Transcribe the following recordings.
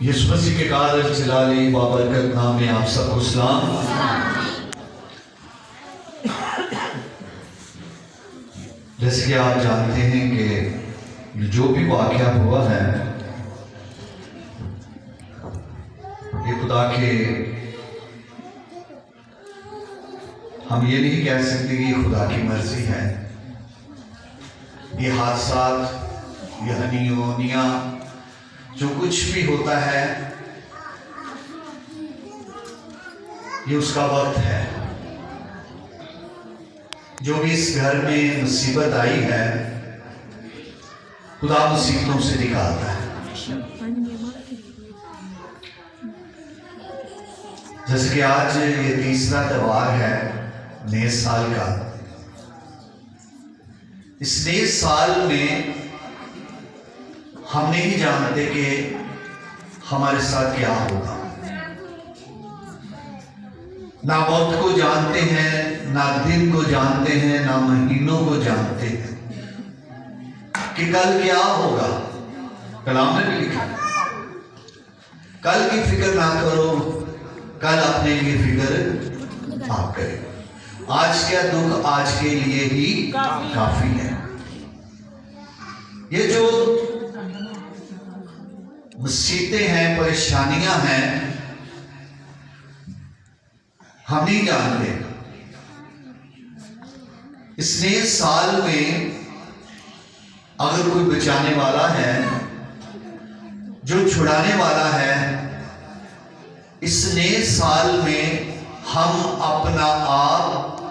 یسوع مسیح کے قادر جلالی بابرکت نام میں آپ سب کو سلام۔ جیسے کہ آپ جانتے ہیں کہ جو بھی واقعہ ہوا ہے یہ خدا کے، ہم یہ نہیں کہہ سکتے کہ یہ خدا کی مرضی ہے۔ یہ حادثات، یہ ہنیونیاں، جو کچھ بھی ہوتا ہے یہ اس کا وقت ہے۔ جو بھی اس گھر میں مصیبت آئی ہے خدا مصیبتوں سے نکالتا ہے۔ جیسے کہ آج یہ تیسرا تہوار ہے نئے سال کا۔ اس نئے سال میں ہم نہیں جانتے کہ ہمارے ساتھ کیا ہوگا۔ نہ وقت کو جانتے ہیں، نہ دن کو جانتے ہیں، نہ مہینوں کو جانتے ہیں کہ کل کیا ہوگا۔ کلام میں بھی لکھا ہے کل کی فکر نہ کرو، کل اپنے لیے فکر آپ کریں۔ آج کیا دکھ آج کے لیے ہی کافی ہے۔ یہ جو مصیبتیں ہیں، پریشانیاں ہیں، ہم نہیں جانتے۔ اس نئے سال میں اگر کوئی بچانے والا ہے، جو چھڑانے والا ہے، اس نئے سال میں ہم اپنا آپ،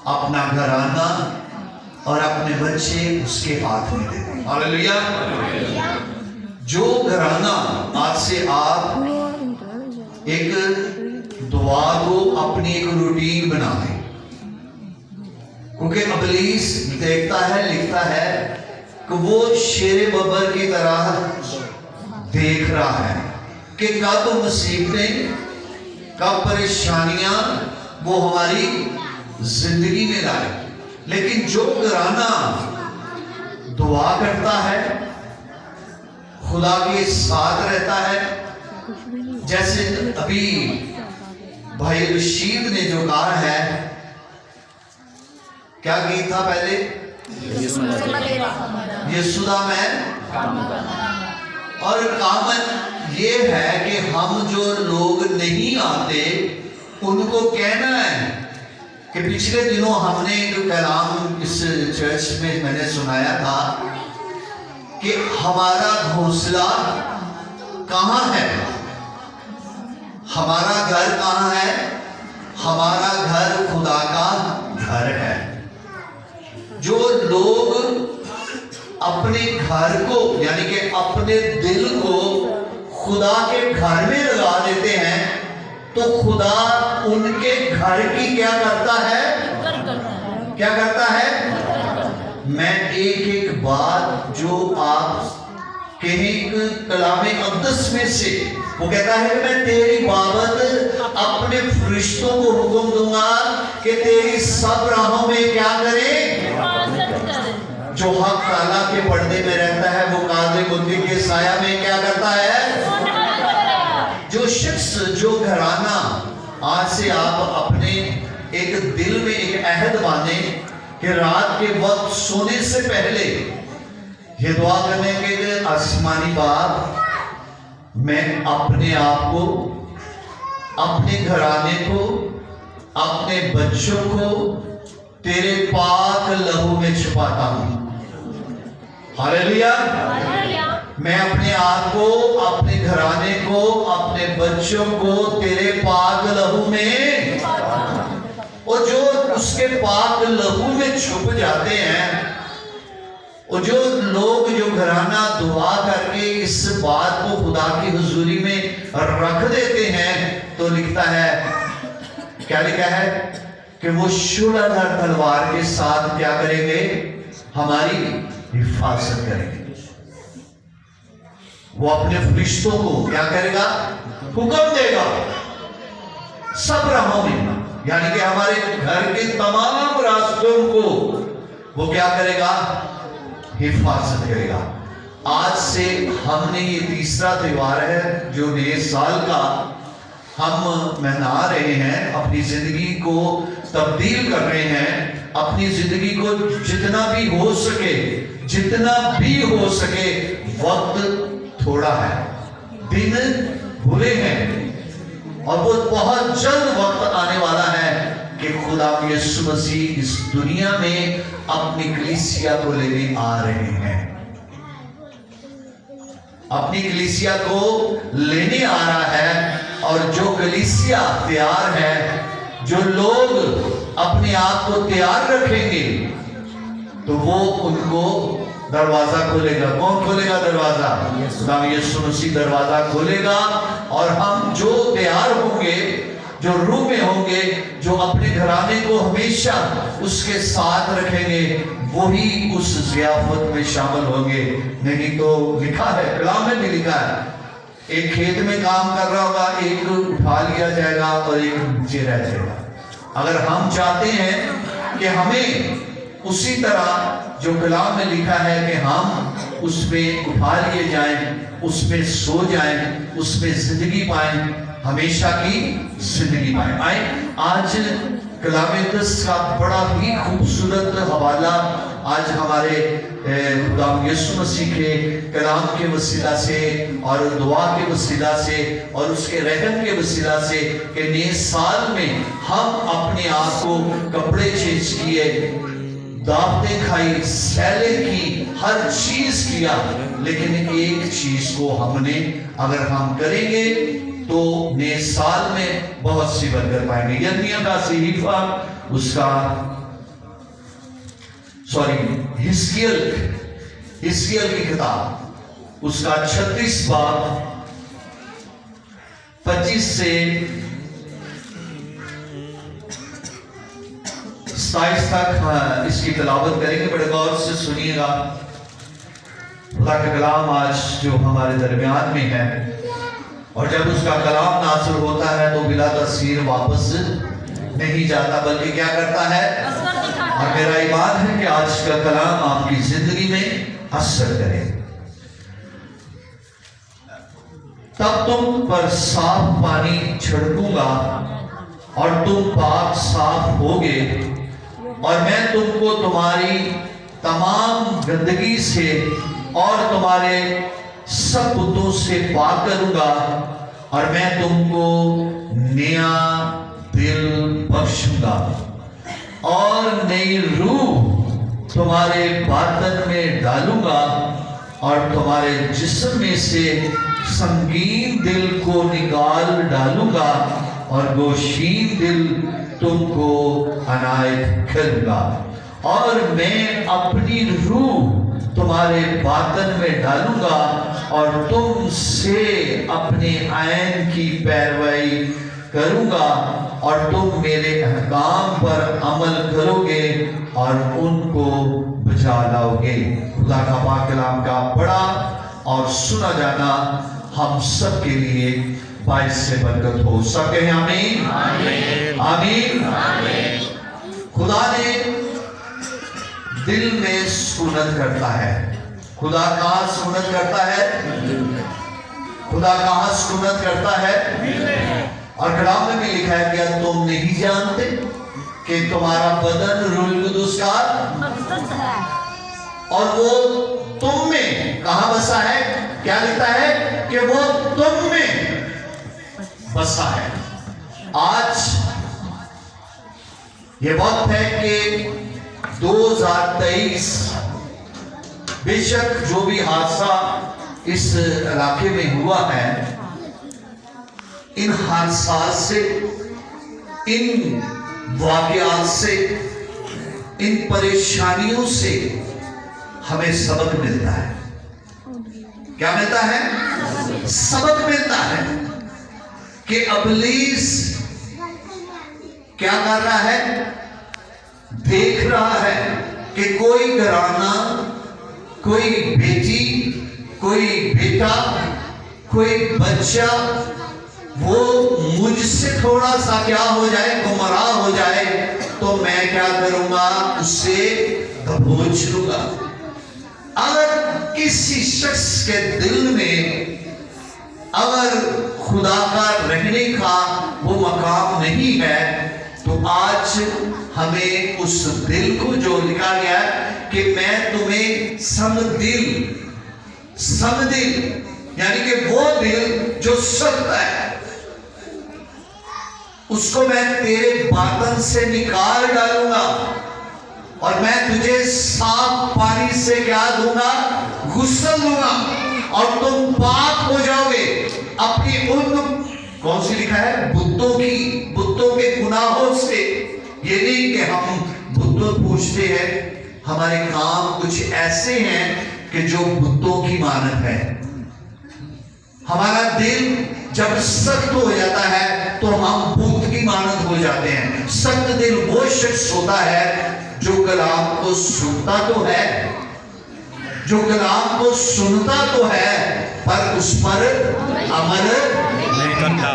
اپنا گھرانہ اور اپنے بچے اس کے ہاتھ میں دے دیں۔ ہاللیلویہ۔ جو گھرانہ آج سے آپ ایک دعا کو اپنی ایک روٹین بنا دیں، کیونکہ ابلیس دیکھتا ہے، لکھتا ہے کہ وہ شیر ببر کی طرح دیکھ رہا ہے کہ کب مصیبتیں، کب پریشانیاں وہ ہماری زندگی میں لائے۔ لیکن جو گھرانہ دعا کرتا ہے، خدا کے ساتھ رہتا ہے، جیسے ابھی بھائی رشید نے جو کہا ہے، کیا گیت تھا پہلے؟ یسوع میں اور کامن یہ ہے کہ ہم جو لوگ نہیں آتے ان کو کہنا ہے کہ پچھلے دنوں ہم نے جو کلام اس چرچ میں نے سنایا تھا کہ ہمارا گھونسلہ کہاں ہے، ہمارا گھر کہاں ہے؟ ہمارا گھر خدا کا گھر ہے۔ جو لوگ اپنے گھر کو یعنی کہ اپنے دل کو خدا کے گھر میں لگا دیتے ہیں تو خدا ان کے گھر کی کیا کرتا ہے؟ کیا کرتا ہے؟ میں ایک ایک بات جو آپ کہیں کلام مقدس میں سے وہ کہتا ہے کہ میں تیری بابت اپنے فرشتوں کو حکم دوں گا کہ تیری سب راہوں میں کیا کریں۔ جو حق تعالیٰ کے پردے میں رہتا ہے وہ قادر مطلق کے سایہ میں کیا کرتا ہے۔ جو شخص، جو گھرانہ آج سے آپ اپنے ایک دل میں ایک عہد باندھیں کہ رات کے وقت سونے سے پہلے یہ دعا کرنے کے آسمانی باپ، میں اپنے آپ کو، اپنے گھرانے کو، اپنے بچوں کو تیرے پاک لہو میں چھپاتا ہوں۔ ہاللیلویہ۔ میں اپنے آپ کو، اپنے گھرانے کو، اپنے بچوں کو تیرے پاک لہو میں، اور جو اس کے پاک لہو میں چھپ جاتے ہیں، اور جو لوگ، جو گھرانہ دعا کر کے اس بات کو خدا کی حضوری میں رکھ دیتے ہیں تو لکھتا ہے، کیا لکھا ہے کہ وہ شعلہ دھار تلوار کے ساتھ کیا کریں گے؟ ہماری حفاظت کریں گے۔ وہ اپنے فرشتوں کو کیا کرے گا؟ حکم دے گا سب راہوں میں، یعنی کہ ہمارے گھر کے تمام راستوں کو وہ کیا کرے گا؟ حفاظت کرے گا۔ آج سے ہم نے یہ تیسرا تہوار ہے جو نئے سال کا ہم منا رہے ہیں، اپنی زندگی کو تبدیل کر رہے ہیں، اپنی زندگی کو جتنا بھی ہو سکے وقت تھوڑا ہے، دن بھلے ہیں، اور وہ بہت جلد وقت آنے والا ہے کہ خدا یسوع مسیح اس دنیا میں اپنی کلیسیا کو لینے آ رہے ہیں، اپنی کلیسیا کو لینے آ رہا ہے۔ اور جو کلیسیا تیار ہے، جو لوگ اپنے آپ کو تیار رکھیں گے، تو وہ ان کو دروازہ کھولے گا۔ کون کھولے گا دروازہ؟ خدا یسوع مسیح دروازہ کھولے گا، اور ہم جو تیار ہوں گے، جو روح میں ہوں گے، جو اپنے گھرانے کو ہمیشہ اس کے ساتھ رکھیں گے، وہی اس ضیافت میں شامل ہوں گے۔ نہیں تو لکھا ہے، کلام میں بھی لکھا ہے، ایک کھیت میں کام کر رہا ہوگا، ایک اٹھا لیا جائے گا اور ایک نیچے رہ جائے گا۔ اگر ہم چاہتے ہیں کہ ہمیں اسی طرح جو کلام میں لکھا ہے کہ ہم اس میں اٹھا لیے جائیں، اس میں سو جائیں، اس میں زندگی پائیں، ہمیشہ کی زندگی پائیں، آئیں آج کلام مقدس کا بڑا ہی خوبصورت حوالہ آج ہمارے خدا یسوع مسیح کے کلام کے وسیلہ سے اور دعا کے وسیلہ سے اور اس کے رحم کے وسیلہ سے کہ نئے سال میں ہم اپنے آپ کو کپڑے چینج کیے، دعوتیں کھائی، سیلے کی، ہر چیز کیا، لیکن ایک چیز کو ہم نے اگر ہم کریں گے تو نئے سال میں بہت سی برکت پائیں گے۔ یرمیہ کا صحیفہ اس کا حزقیل کی کتاب اس کا 36 باب 25 سے 27 تک اس کی تلاوت کریں گے۔ بڑے غور سے سنیے گا، خدا کا کلام آج جو ہمارے درمیان میں ہے، اور جب اس کا کلام نازل ہوتا ہے تو بلا تاثیر واپس نہیں جاتا، بلکہ کیا کرتا ہے؟ اور میرا ایمان ہے کہ آج کا کلام آپ کی زندگی میں اثر کرے۔ تب تم پر صاف پانی چھڑکوں گا اور تم پاک صاف ہوگے، اور میں تم کو تمہاری تمام گندگی سے اور تمہارے سب بتوں سے پاک کروں گا، اور میں تم کو نیا دل بخشوں گا اور نئی روح تمہارے باطن میں ڈالوں گا، اور تمہارے جسم میں سے سنگین دل کو نکال ڈالوں گا، اور گوشین دل تم کو عنایت کروں گا، اور میں اپنی روح تمہارے باطن میں ڈالوں گا، اور تم سے اپنے عین کی پیروی کروں گا، اور تم میرے احکام پر عمل کرو گے اور ان کو بجا لاؤ گے۔ خدا کا پاک کلام کا پڑھا اور سنا جانا ہم سب کے لیے باعث سے برکت ہو۔ سب کہیں آمین آمین آمین۔ خدا نے دل میں سکونت کرتا ہے۔ خدا کہاں سکونت کرتا ہے؟ خدا کہاں سکونت کرتا ہے؟ اور کلام میں بھی لکھا ہے، کیا تم نہیں جانتے کہ تمہارا بدن روح القدس کا مقدس ہے اور وہ تم میں کہاں بسا ہے؟ کیا لکھتا ہے کہ وہ تم میں بسا ہے۔ آج یہ وقت ہے کہ 2023 بے شک جو بھی حادثہ اس علاقے میں ہوا ہے، ان حادثات سے، ان واقعات سے، ان پریشانیوں سے ہمیں سبق ملتا ہے۔ کیا ملتا ہے؟ سبق ملتا ہے کہ ابلیس کیا کر رہا ہے؟ دیکھ رہا ہے کہ کوئی گھرانہ، کوئی بیٹی، کوئی بیٹا، کوئی بچہ وہ مجھ سے تھوڑا سا کیا ہو جائے، گمراہ ہو جائے، تو میں کیا کروں گا؟ اس سے دبوچ لوں گا۔ اگر کسی شخص کے دل میں اگر خدا کا رہنے کا وہ مقام نہیں ہے تو آج ہمیں اس دل کو جو لکھا گیا ہے کہ میں تمہیں سمدل یعنی کہ وہ دل جو سخت ہے اس کو میں تیرے باطن سے نکال ڈالوں گا اور میں تجھے صاف پانی سے کیا دوں گا؟ غسل دوں گا اور تم پاک ہو جاؤ گے اپنی ان کون سی لکھا ہے؟ بتوں کے گناہوں سے۔ یہ نہیں کہ ہم بتوں پوچھتے ہیں، ہمارے کام کچھ ایسے ہیں کہ جو بتوں کی مانت ہے۔ ہمارا دل جب سخت ہو جاتا ہے تو ہم بت کی مانت ہو جاتے ہیں۔ سخت دل وہ شخص ہوتا ہے جو کلام کو سنتا تو ہے، جو کلام کو سنتا تو ہے پر اس پر عمل نہیں کرتا،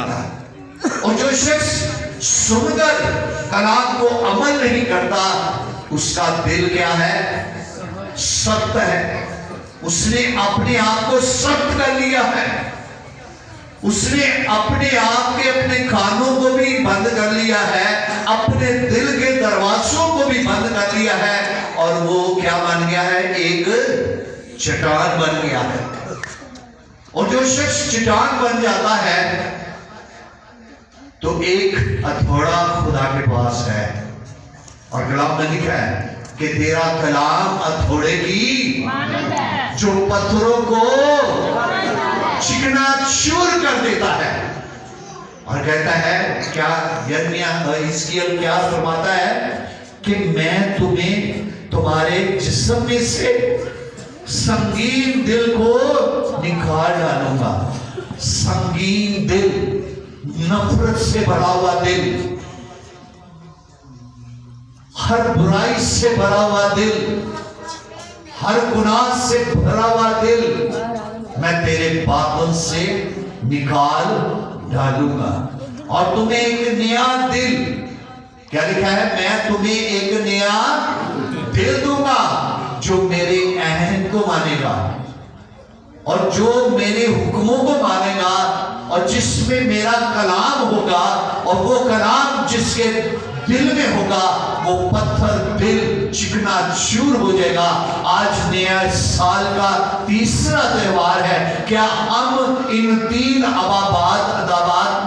اور جو شخص سن کر کلام کو عمل نہیں کرتا اس کا دل کیا ہے؟ سخت ہے۔ اس نے اپنے آپ کو سخت کر لیا ہے، اس نے اپنے آپ کے اپنے کانوں کو بھی بند کر لیا ہے، اپنے دل کے دروازوں کو بھی بند کر لیا ہے، اور وہ کیا بن گیا ہے؟ ایک چٹان بن گیا ہے۔ اور جو شخص چٹان بن جاتا ہے تو ایک ہتھوڑا خدا کے پاس ہے، اور کلام میں لکھا ہے کہ تیرا کلام ہتھوڑے کی جو پتھروں کو چکنا چور کر دیتا ہے، اور کہتا ہے کیا حزقیل کیا فرماتا ہے کہ میں تمہیں تمہارے جسم میں سے سنگین دل کو نکال ڈالوں گا۔ سنگین دل، نفرت سے بھرا ہوا دل، ہر برائی سے بھرا ہوا دل، ہر گناہ سے بھرا ہوا دل میں تیرے باطن سے نکال ڈالوں گا، اور تمہیں ایک نیا دل، کیا لکھا ہے؟ میں تمہیں ایک نیا دل دوں گا جو میرے عہد کو مانے گا اور جو میرے حکموں کو مانے گا، اور جس میں میرا کلام ہوگا، اور وہ کلام جس کے دل میں ہوگا وہ پتھر دل چکنا چور ہو جائے گا۔ آج نیا سال کا تیسرا تہوار ہے، کیا ہم ان تین عبادات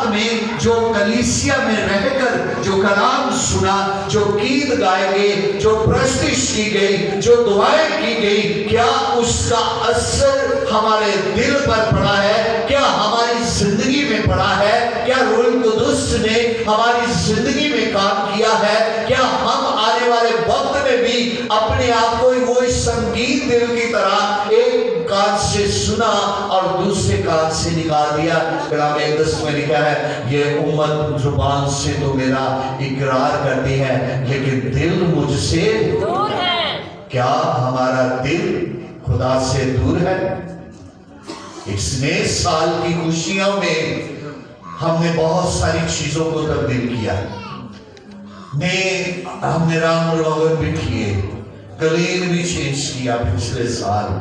میں جو کلیسیا میں رہ کر جو کلام سنا، جو گیت گائے گئے، جو پرستش کی گئی، جو دعائیں کی گئی، کیا اس کا اثر ہمارے دل پر پڑا ہے؟ کیا ہماری زندگی میں پڑا ہے؟ کیا روح القدس نے ہماری زندگی میں کام کیا ہے؟ کیا ہم آنے والے وقت میں بھی اپنے آپ کو وہ سنگین دل کی طرح ایک کان سے سنا اور دوسرے کان سے نکال دیا؟ کلام اقدس میں لکھا ہے یہ امت زبان سے تو میرا اقرار کرتی ہے لیکن دل مجھ سے دور ہے۔ کیا ہمارا دل خدا سے دور ہے؟ اس نئے سال کی خوشیوں میں ہم نے بہت ساری چیزوں کو تبدیل کیا، ہم نے رنگ روغن بھی کیے، کلین بھی چینج کیا پچھلے سال،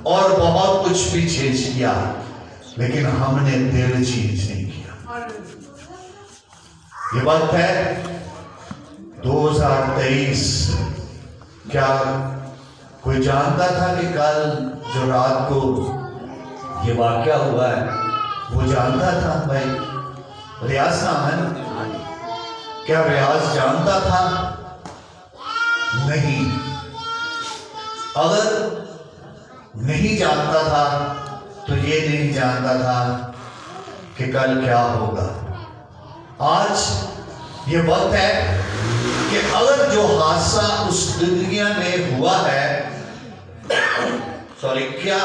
اور بہت کچھ بھی چینج کیا، لیکن ہم نے دل چینج نہیں کیا۔ یہ وقت ہے 2023، کیا کوئی جانتا تھا کہ کل جو رات کو یہ واقعہ ہوا ہے وہ جانتا تھا؟ بھائی ریاض نام ہے نا، کیا ریاض جانتا تھا؟ نہیں۔ اگر نہیں جانتا تھا تو یہ نہیں جانتا تھا کہ کل کیا ہوگا۔ آج یہ وقت ہے کہ اگر جو حادثہ اس دنیا میں ہوا ہے، کیا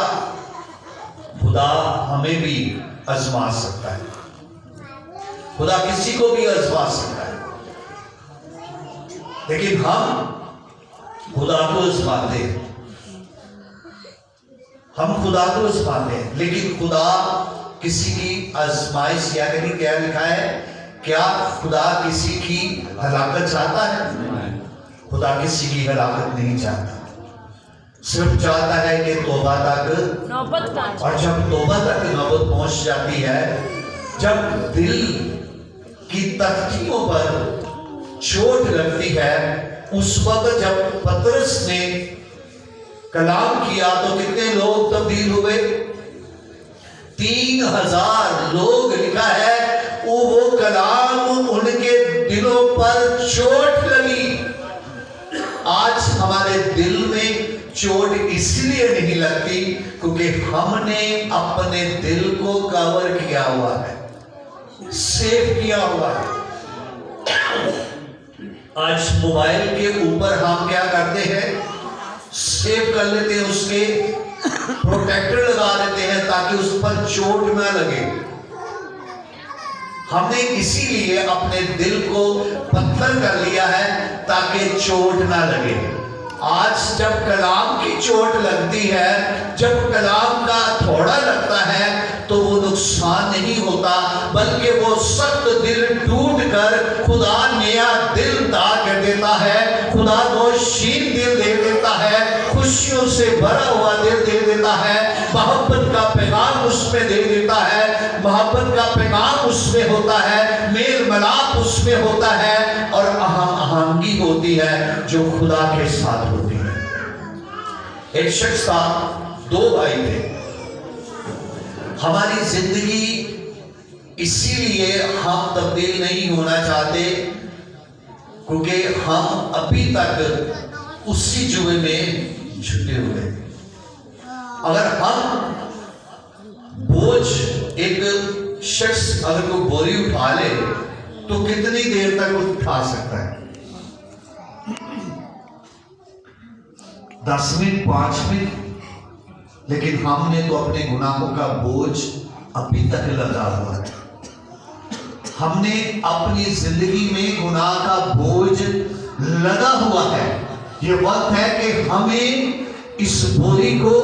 خدا ہمیں بھی آزما سکتا ہے؟ خدا کسی کو بھی آزما سکتا ہے، لیکن ہم خدا کو آزماتے ہیں، ہم خدا کو آزماتے ہیں، لیکن خدا کسی کی آزمائش یا کیا لکھا ہے؟ کیا خدا کسی کی ہلاکت چاہتا ہے؟ خدا کسی کی ہلاکت نہیں چاہتا۔ صرف چاہتا ہے کہ توبہ تک نوبت پہنچ، اور جب توبہ تک نوبت پہنچ جاتی ہے، جب دل کی تختیوں پر چوٹ لگتی ہے، اس وقت جب پطرس نے کلام کیا تو کتنے لوگ تبدیل ہوئے؟ 3000 لوگ لکھا ہے۔ وہ کلام ان کے دلوں پر چوٹ لگی۔ آج ہمارے دل میں چوٹ اس لیے نہیں لگتی کیونکہ ہم نے اپنے دل کو کور کیا ہوا ہے، سیو کیا ہوا ہے۔ آج موبائل کے اوپر ہم کیا کرتے ہیں؟ سیو کر لیتے ہیں، اس کے پروٹیکٹر لگا لیتے ہیں تاکہ اس پر چوٹ نہ لگے۔ ہم نے اسی لیے اپنے دل کو پتھر کر لیا ہے تاکہ چوٹ نہ لگے۔ آج جب کلام کی چوٹ لگتی ہے، جب کلام کا تھوڑا لگتا ہے تو وہ نقصان نہیں ہوتا، بلکہ وہ سخت دل ٹوٹ کر خدا نیا دل عطا کر دیتا ہے، خدا نوشین دل دے دیتا ہے، خوشیوں سے بھرا ہوا دل دے دیتا ہے، محبت کا پیغام اس میں دے دیتا ہے، محبت کا پیغام اس میں ہوتا ہے، میل ملاپ اس میں ہوتا ہے، اور آہنگی ہوتی ہے جو خدا کے ساتھ ہوتی ہے۔ ایک شخص تھا، 2 بھائی تھے۔ ہماری زندگی اسی لیے ہم تبدیل نہیں ہونا چاہتے کیونکہ ہم ابھی تک اسی جوے میں جھٹے ہوئے۔ اگر ہم بوجھ، ایک شخص اگر کوئی بوری اٹھا لے تو کتنی دیر تک اٹھا سکتا ہے؟ 10 منٹ، 5 منٹ۔ لیکن ہم نے تو اپنے گناہوں کا بوجھ ابھی تک لگا ہوا ہے۔ ہم نے اپنی زندگی میں گناہ کا بوجھ لگا ہوا ہے۔ یہ وقت ہے کہ ہمیں اس بوری کو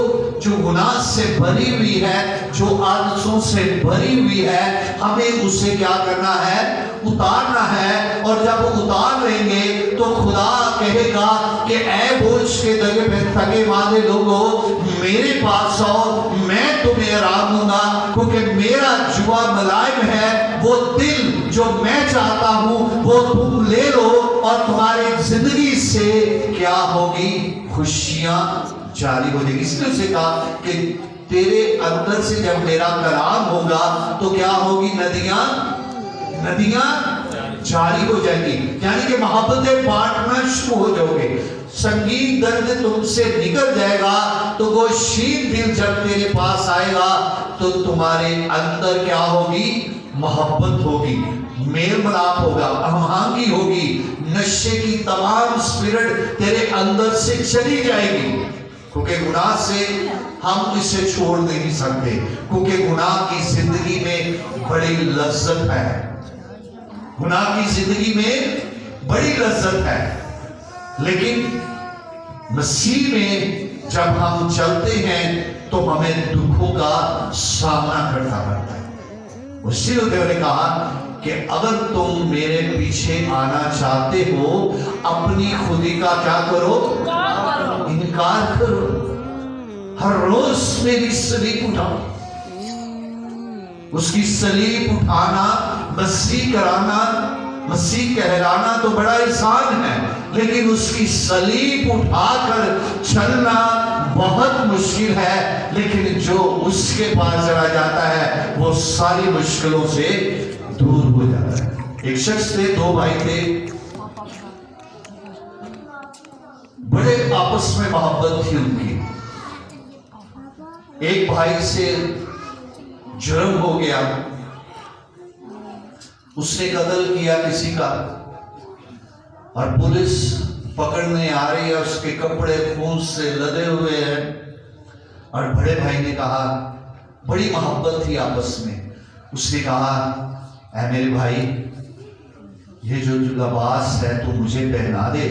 جو گناہ سے بھری ہوئی ہے، جو عادتوں سے بھری ہوئی ہے، ہمیں اسے کیا کرنا ہے؟ اتارنا ہے۔ اور جب اتار لیں گے تو خدا کہے گا کہ اے بوجھ کے تھکے ماندے لوگوں، میرے پاس آؤ، میں تمہیں آرام دوں گا، کیونکہ میرا جوا ملائم ہے۔ وہ دل جو میں چاہتا ہوں وہ تم لے لو، اور تمہاری زندگی سے کیا ہوگی؟ خوشیاں جاری ہو جائیں گی۔ اس نے اسے کہا کہ تیرے اندر سے جب میرا کلام ہوگا تو کیا ہوگی؟ ندیاں جاری ہو جائیں گی، یعنی کہ محبتیں بانٹنا شروع ہو جاؤ گے۔ سنگین درد تم سے نکل جائے گا، تو وہ شین دل جب تیرے پاس آئے گا تو تمہارے اندر کیا ہوگی؟ محبت ہوگی، میل ملاپ ہوگا، ہم آہنگی ہوگی، نشے کی تمام سپرٹ تیرے اندر سے چلی جائے گی۔ کیونکہ گناہ سے ہم اسے چھوڑ نہیں سکتے، کیونکہ گناہ کی زندگی میں بڑی لذت ہے، گناہ کی زندگی میں بڑی لذت ہے۔ لیکن مسیح میں جب ہم چلتے ہیں تو ہمیں دکھوں کا سامنا کرنا پڑتا ہے۔ اسی لیے نے کہا کہ اگر تم میرے پیچھے آنا چاہتے ہو، اپنی خودی کا کیا کرو؟ انکار کرو۔ ہر روز میری صلیب اٹھاؤ۔ اس کی صلیب اٹھانا، مسیح کرانا، مسیح کہلانا تو بڑا آسان ہے، لیکن اس کی صلیب اٹھا کر چلنا بہت مشکل ہے۔ لیکن جو اس کے پاس چلا جاتا ہے وہ ساری مشکلوں سے دور ہو جاتا ہے۔ ایک شخص تھے، 2 بھائی تھے، بڑے آپس میں محبت تھی ان کی۔ ایک بھائی سے جرم ہو گیا، اس نے قتل کیا کسی کا، اور پولیس پکڑنے آ رہی ہے، اس کے کپڑے خون سے لدے ہوئے ہیں۔ اور بڑے بھائی نے کہا، بڑی محبت تھی آپس میں، اس نے کہا اے میرے بھائی، یہ جو لباس ہے تو مجھے پہنا دے،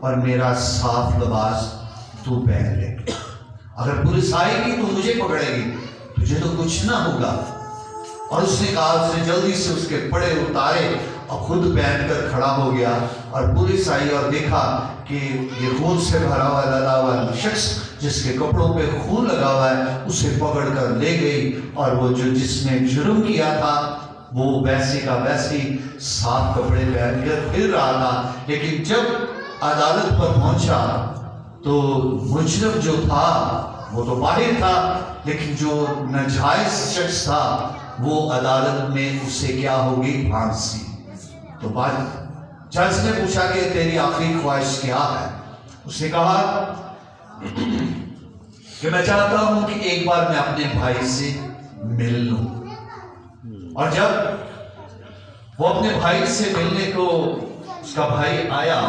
اور میرا صاف لباس تو پہن لے۔ اگر پولیس آئے گی تو مجھے پکڑے گی، تجھے تو کچھ نہ ہوگا۔ اور اس نے کہا، اس نے جلدی سے اس کے کپڑے اتارے اور خود پہن کر کھڑا ہو گیا۔ اور پولیس آئی اور دیکھا کہ یہ خون سے بھرا ہوا لدا ہوا شخص جس کے کپڑوں پہ خون لگا ہوا ہے اسے پکڑ کر لے گئی، اور وہ جس نے جرم کیا تھا وہ ویسے کا ویسے صاف کپڑے پہن کر پھر رہا تھا۔ لیکن جب عدالت پر پہنچا تو مجرم جو تھا وہ تو باہر تھا، لیکن جو ناجائز شخص تھا وہ عدالت میں اسے کیا ہوگی؟ پھانسی۔ تو جج نے پوچھا کہ تیری آخری خواہش کیا ہے؟ اس نے کہا کہ میں چاہتا ہوں کہ ایک بار میں اپنے بھائی سے مل لوں۔ اور جب وہ اپنے بھائی سے ملنے کو اس کا بھائی آیا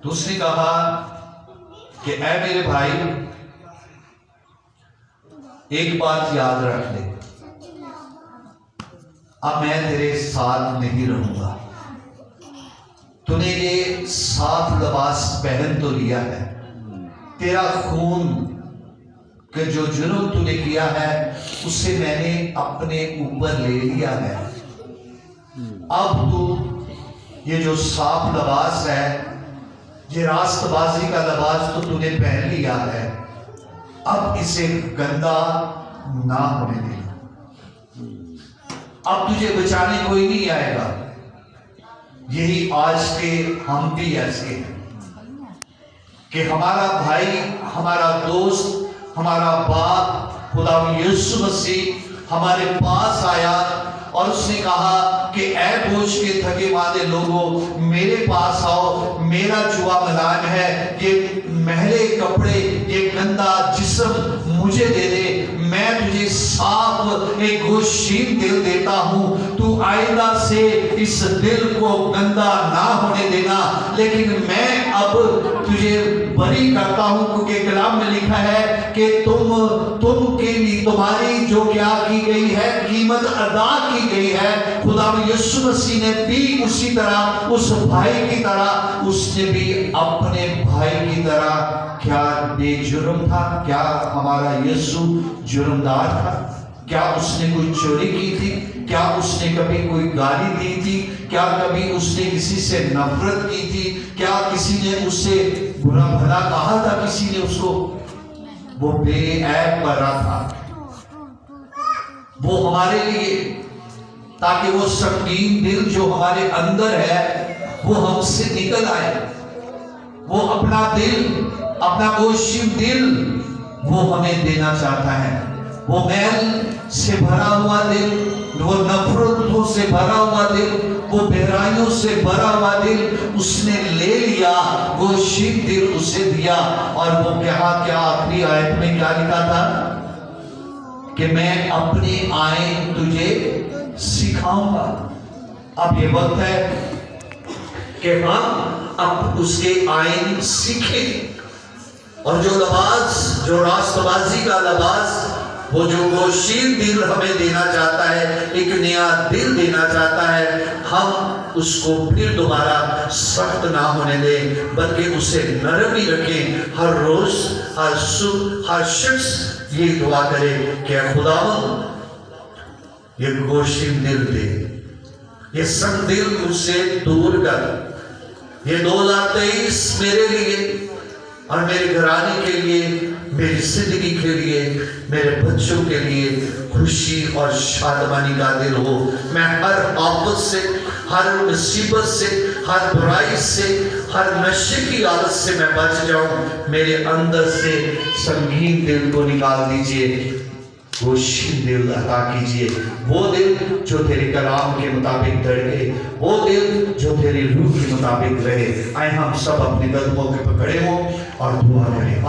تو اس نے کہا کہ اے میرے بھائی، ایک بات یاد رکھ لے، اب میں تیرے ساتھ نہیں رہوں گا۔ تو نے یہ صاف لباس پہن تو لیا ہے، تیرا خون کہ جو جرم تو نے کیا ہے اسے میں نے اپنے اوپر لے لیا ہے۔ اب تو یہ جو صاف لباس ہے، یہ راست بازی کا لباس تو نے پہن لیا ہے، اب اسے گندا نہ ہونے دے۔ اب تجھے بچانے کوئی نہیں آئے گا۔ یہی آج کے ہم بھی ایسے ہیں کہ ہمارا بھائی، ہمارا دوست، ہمارا باپ خدا یسوع مسیح ہمارے پاس آیا اور اس نے کہا کہ اے بوجھ کے تھکے ماندے لوگوں، میرے پاس آؤ، میرا جوا ملان ہے، یہ مہلے کپڑے، یہ گندا جسم مجھے دے دے، میں تجھے صاف ایک گوشین دل دیتا ہوں، تو آئندہ سے اس دل کو گندا نہ ہونے دینا، لیکن میں اب تجھے بری کرتا ہوں، کیونکہ کلام میں لکھا ہے کہ تم کے لیے تمہاری جو کیا کی گئی ہے، قیمت ادا کی گئی ہے۔ خدا یسوع مسیح نے بھی اسی طرح اس بھائی کی طرح، اس نے بھی اپنے بھائی کی طرح کیا بے جرم تھا؟ کیا ہمارا یسوع جرمدار تھا؟ کیا اس نے کوئی چوری کی تھی؟ کیا اس نے کبھی کوئی گالی دی تھی؟ کیا کبھی اس نے کسی سے نفرت کی تھی؟ کیا کسی نے اس سے برا بھلا کہا تھا؟ کسی نے اس کو؟ وہ بے عیب برا تھا، وہ ہمارے لیے، تاکہ وہ سنگین دل جو ہمارے اندر ہے وہ ہم سے نکل آئے، وہ اپنا دل، اپنا گوشین دل وہ ہمیں دینا چاہتا ہے۔ وہ میل سے بھرا ہوا دل، وہ نفرتوں سے بھرا ہوا دل، وہ بہرائیوں سے بھرا ہوا دل اس نے لے لیا، گوشین دل اسے دیا۔ اور وہ کیا آخری آیت میں کیا لکھا تھا کہ میں اپنے آئین تجھے سکھاؤں گا۔ اب یہ وقت ہے کہ ہم اب اس کے آئین سیکھیں، اور جو لباس، جو راست بازی کا لباس، وہ جو گوشین دل ہمیں دینا چاہتا ہے، ایک نیا دل دینا چاہتا ہے، ہم اس کو پھر دوبارہ سخت نہ ہونے دیں، بلکہ اسے نرم ہی رکھیں۔ ہر روز، ہر صبح، ہر شخص یہ دعا کرے کہ خداوند یہ گوشین دل دے، یہ سخت دل مجھ سے دور کر۔ یہ 2023 میرے لیے اور میرے گھرانے کے لیے، میری زندگی کے لیے، میرے بچوں کے لیے خوشی اور شادمانی کا دل ہو۔ میں ہر آفت سے، ہر مصیبت سے، ہر برائی سے، ہر نشے کی عادت سے میں بچ جاؤں۔ میرے اندر سے سنگین دل کو نکال دیجئے، گوشین دل عطا کیجئے، وہ دل جو تیرے کلام کے مطابق دھڑکے، وہ دل جو تیری روح کے مطابق رہے۔ آئے ہم سب اپنے قدموں کے پکڑے ہوں اور دعا کریں۔